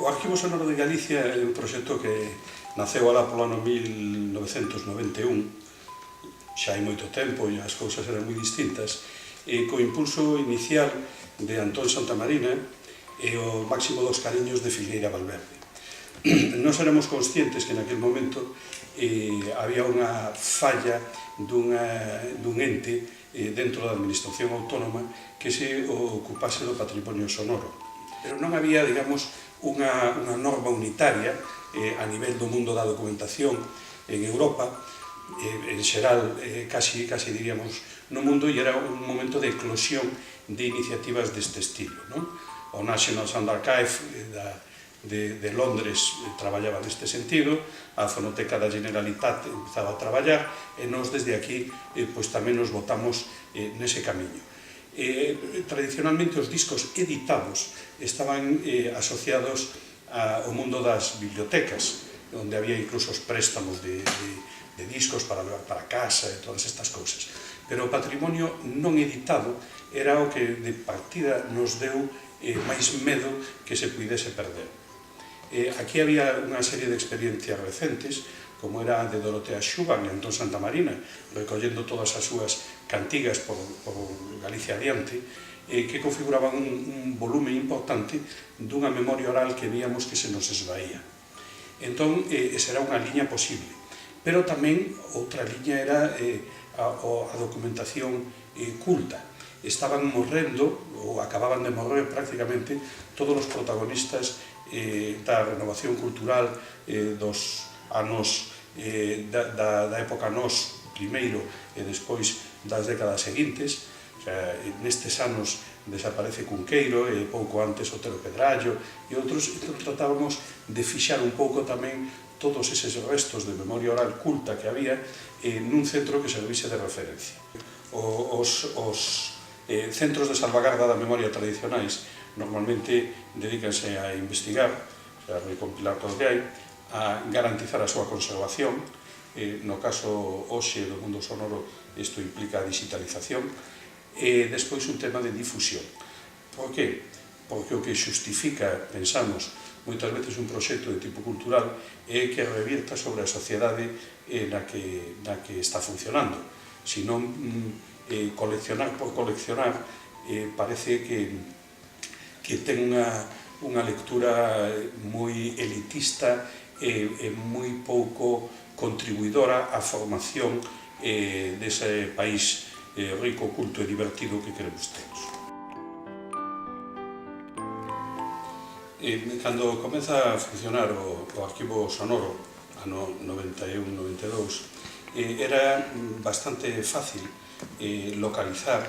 O Arquivo Sonoro de Galicia é un proxecto que naceu alá polo ano 1991, xa hai moito tempo e as cousas eran moi distintas, e co impulso inicial de Antón Santamarina e o máximo dos cariños de Filgueira Valverde. Nós éramos conscientes que naquele momento había unha falla dun ente dentro da administración autónoma que se ocupase do patrimonio sonoro. Pero non había, digamos, unha norma unitaria a nivel do mundo da documentación en Europa, en xeral, casi diríamos, no mundo, e era un momento de eclosión de iniciativas deste estilo. O National Sound Archive de Londres traballaba neste sentido, a Fonoteca da Generalitat empezaba a traballar, e nós desde aquí tamén nos botamos nese camiño. Tradicionalmente os discos editados estaban asociados ao mundo das bibliotecas, onde había incluso os préstamos de discos para levar para casa e todas estas cousas. Pero o patrimonio non editado era o que de partida nos deu máis medo que se puidese perder. Aquí había unha serie de experiencias recentes, como era a de Dorotea Xuban e Antón Santamarina, recollendo todas as súas cantigas por Galicia adiante, que configuraban un volume importante dunha memoria oral que víamos que se nos esvaía. Entón, esa era unha liña posible. Pero tamén outra liña era a documentación culta. Estaban morrendo, ou acababan de morrer prácticamente, todos os protagonistas da renovación cultural dos anos da época nós, primeiro, e despois das décadas seguintes. Nestes anos desaparece Cunqueiro e pouco antes Otero Pedrallo e outros. Entón tratábamos de fixar un pouco tamén todos eses restos de memoria oral culta que había nun centro que servise de referencia. Os centros de salvagarda da memoria tradicionais normalmente dedícanse a investigar, a recompilar todo o que hai, a garantizar a súa conservación. No caso hoxe do mundo sonoro isto implica a digitalización, e despois un tema de difusión. Por que? Porque o que xustifica, pensamos, moitas veces un proxecto de tipo cultural é que revierta sobre a sociedade na que está funcionando. Se non, coleccionar por coleccionar parece que ten unha lectura moi elitista e moi pouco contribuidora á formación dese país rico, culto e divertido que queremos teros. Cando comeza a funcionar o Arquivo Sonoro, ano 91-92, era bastante fácil localizar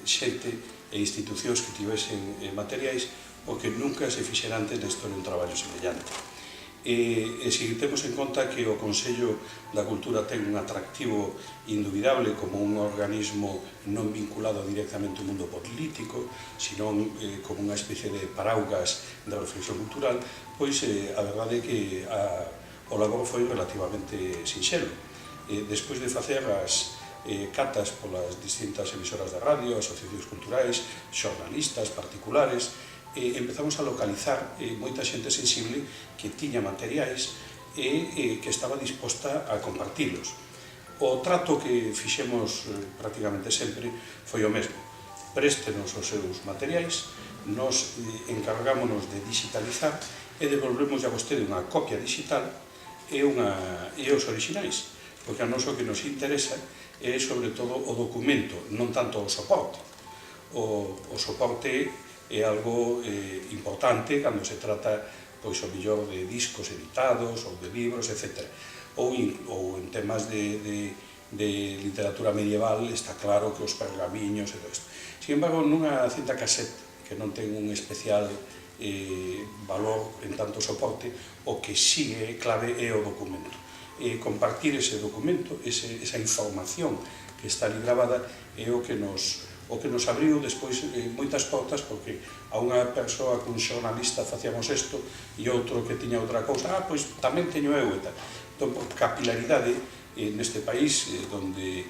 xente e institucións que tivesen materiais o que nunca se fixera antes na historia un traballo semellante. E se temos en conta que o Consello da Cultura ten un atractivo indubidable como un organismo non vinculado directamente ao mundo político, senón como unha especie de paraugas da reflexión cultural, pois a verdade é que o labor foi relativamente sinxelo. Despois de facer as catas polas distintas emisoras de radio, asociacións culturais, xornalistas, particulares, empezamos a localizar moita xente sensible que tiña materiais e que estaba disposta a compartilos. O trato que fixemos prácticamente sempre foi o mesmo. Préstenos os seus materiais, nos encargámonos de digitalizar e devolvemos a vostede unha copia digital e os orixinais, porque a nós o que nos interesa é sobre todo o documento, non tanto o soporte. O soporte é algo importante cando se trata, pois, o mellor de discos editados ou de libros, etc. Ou en temas de literatura medieval está claro que os pergamiños e todo isto. Sin embargo, nunha cinta cassette que non ten un especial valor en tanto soporte, o que sí é clave é o documento. Compartir ese documento, esa información que está ali grabada, é o que nos abriu despois moitas portas, porque a unha persoa cun xornalista facíamos isto e outro que tiña outra cousa, pois tamén teño eu e tal. Entón, por capilaridade, neste país, donde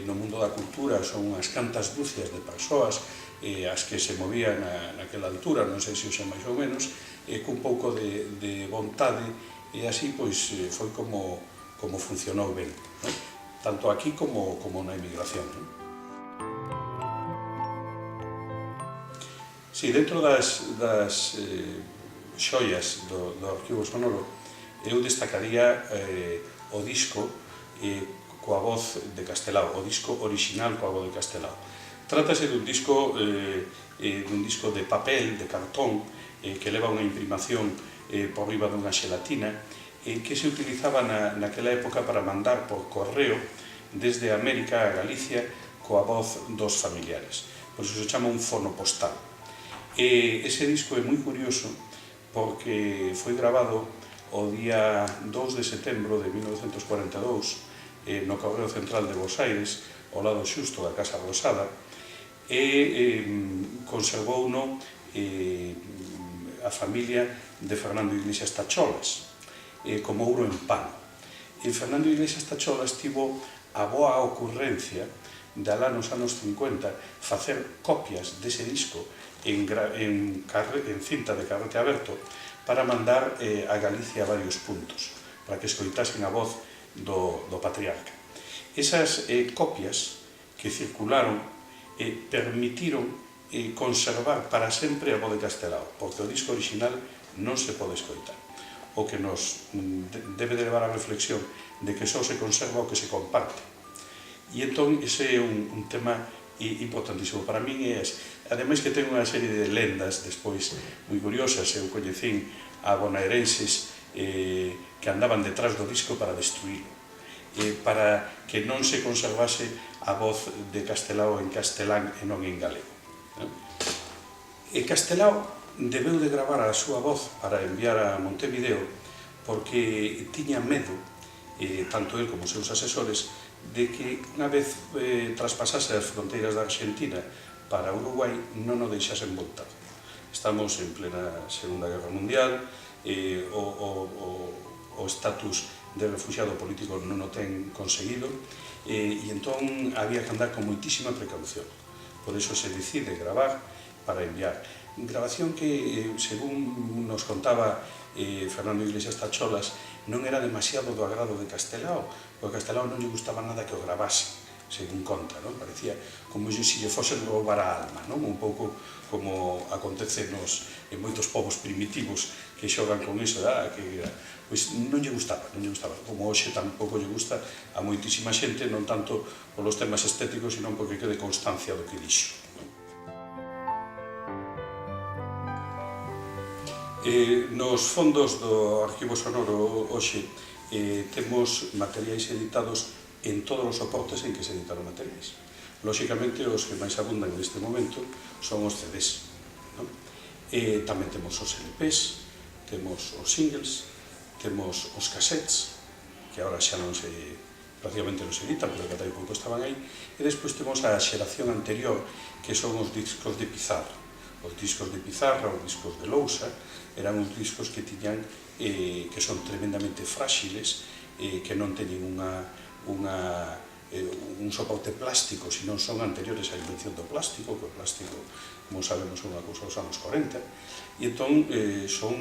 no mundo da cultura son unhas cantas dúcias de persoas as que se movían naquela altura, non sei se hoxe máis ou menos, cun pouco de vontade, e así pois foi como funcionou ben, tanto aquí como na emigración. Si, dentro das xoias do arquivo sonoro, eu destacaría o disco coa voz de Castelao, o disco original coa voz de Castelao. Trátase dun disco de papel, de cartón, que leva unha imprimación por riba dunha xelatina, que se utilizaba naquela época para mandar por correo desde América a Galicia coa voz dos familiares. Por iso se chama un fonopostal. Ese disco é moi curioso porque foi grabado o día 2 de setembro de 1942 no Correo Central de Bos Aires, ao lado xusto da Casa Rosada, e conservouno a familia de Fernando Iglesias Tacholas, como ouro en pano. E Fernando Iglesias Tacholas tivo a boa ocurrencia de alá nos anos 50 facer copias dese disco en cinta de carrete aberto para mandar a Galicia a varios puntos, para que escoitasen a voz do patriarca. Esas copias que circularon permitiron conservar para sempre a voz de Castelao, porque o disco original non se pode escoitar. O que nos debe de levar a reflexión de que só se conserva o que se comparte. E entón, ese é un tema importantísimo para min. Ademais que ten unha serie de lendas despois moi curiosas. Eu coñecín a bonaerenses que andaban detrás do disco para destruílo, para que non se conservase a voz de Castelao en castelán e non en galego. Castelao debeu de gravar a súa voz para enviar a Montevideo porque tiña medo, tanto el como os seus asesores, de que unha vez traspasase as fronteiras da Argentina para Uruguai non o deixasen voltar. Estamos en plena Segunda Guerra Mundial, o estatus de refugiado político non o ten conseguido, e entón había que andar con moitísima precaución. Por iso se decide gravar para enviar. Grabación que, según nos contaba Fernando Iglesias Tacholas, non era demasiado do agrado de Castelao, porque a Castelao non lle gustaba nada que o grabase, según conta, non? Parecía como se lle fosen roubar a alma, non? Un pouco como acontece en moitos povos primitivos que xogan con iso, pois non lle gustaba, como hoxe tampouco lle gusta a moitísima xente, non tanto polos temas estéticos, sino porque quede constancia do que dixo. Nos fondos do arquivo sonoro hoxe temos materiais editados en todos os soportes en que se editaron materiais. Lóxicamente, os que máis abundan neste momento son os CDs. Tamén temos os LPs, temos os singles, temos os cassettes, que agora xa prácticamente non se editan, pero que ata hai pouco estaban aí, e despois temos a xeración anterior, que son os discos de pizarra. Os discos de pizarra, os discos de lousa, eran uns discos que son tremendamente frágiles, que non teñen un soporte plástico, senón son anteriores á invención do plástico, que o plástico, como sabemos, é unha cousa dos anos 40, e entón son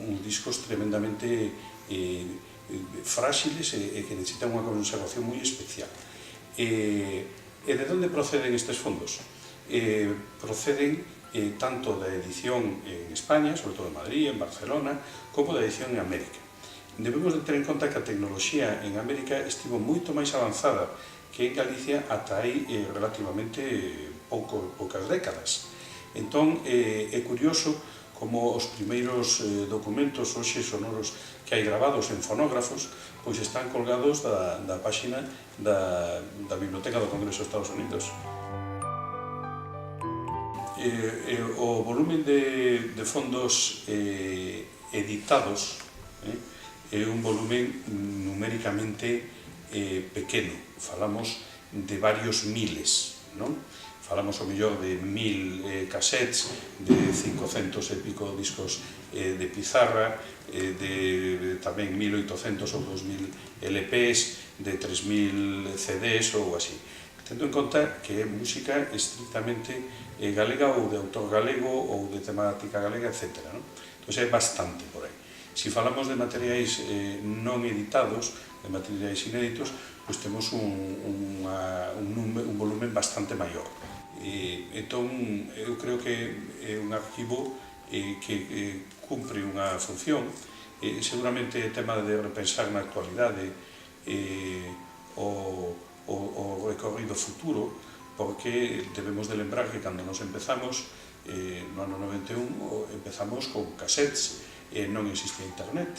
uns discos tremendamente frágiles e que necesitan unha conservación moi especial. E de onde proceden estes fondos? Proceden tanto da edición en España, sobre todo en Madrid, en Barcelona, como da edición en América. Debemos de ter en conta que a tecnoloxía en América estivo moito máis avanzada que en Galicia ata aí relativamente poucas décadas. Entón, é curioso como os primeiros documentos hoxe sonoros que hai grabados en fonógrafos pois están colgados da páxina da Biblioteca do Congreso de Estados Unidos. O volumen de fondos editados é un volumen numéricamente pequeno, falamos de varios miles, non? Falamos ao mellor de 1000 cassettes, de 500 e pico discos de pizarra, de tamén 1800 ou 2000 LPs, de 3.000 CDs ou así. Tendo en conta que é música estrictamente galega ou de autor galego ou de temática galega, etc. Entón é bastante por aí. Se falamos de materiais non editados, de materiais inéditos, pois temos un volumen bastante maior. Entón, eu creo que é un arquivo que cumpre unha función. Seguramente é tema de repensar na actualidade o recorrido futuro, porque debemos de lembrar que cando nos empezamos, no ano 91, empezamos con cassettes, non existía internet,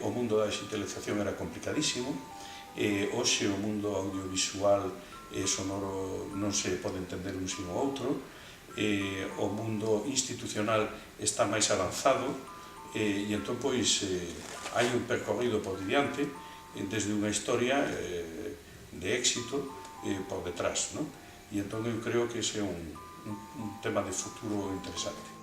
o mundo da digitalización era complicadísimo, hoxe o mundo audiovisual e sonoro non se pode entender un sin o outro, o mundo institucional está máis avanzado, e entón pois hai un percorrido por diante desde unha historia de éxito por detrás, non? E entón eu creo que ese é un tema de futuro interesante.